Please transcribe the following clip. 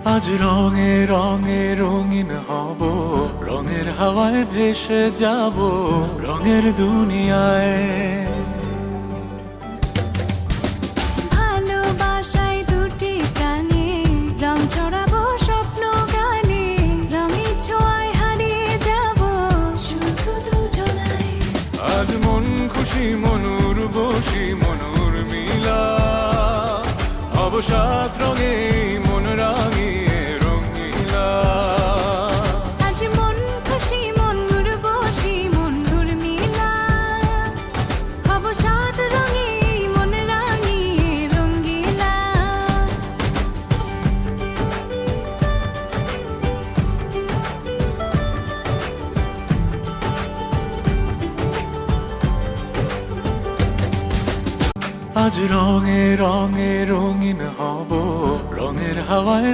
আজ রঙে রঙে রঙিন হব, রঙের হাওয়ায় ভেসে যাব রঙের দুনিয়ায়। ভালোবাসায় দুটি প্রাণে রং ছড়াবো স্বপ্ন গানে, রঙের ছোঁয়ায় হারিয়ে যাব শুধু দুজনায়। আজ মন খুশি মনুর বসি মনুর মিলা, অবসাদ রঙে মন রাঙিয়ে রঙিলা। আজ মন খুশি মনুর বসি মনুর মিলা, অবসাদ রঙে মন রাঙিয়ে রঙ্গিলা। আজ রঙে রঙে রঙিন হব, রঙের হাওয়ায়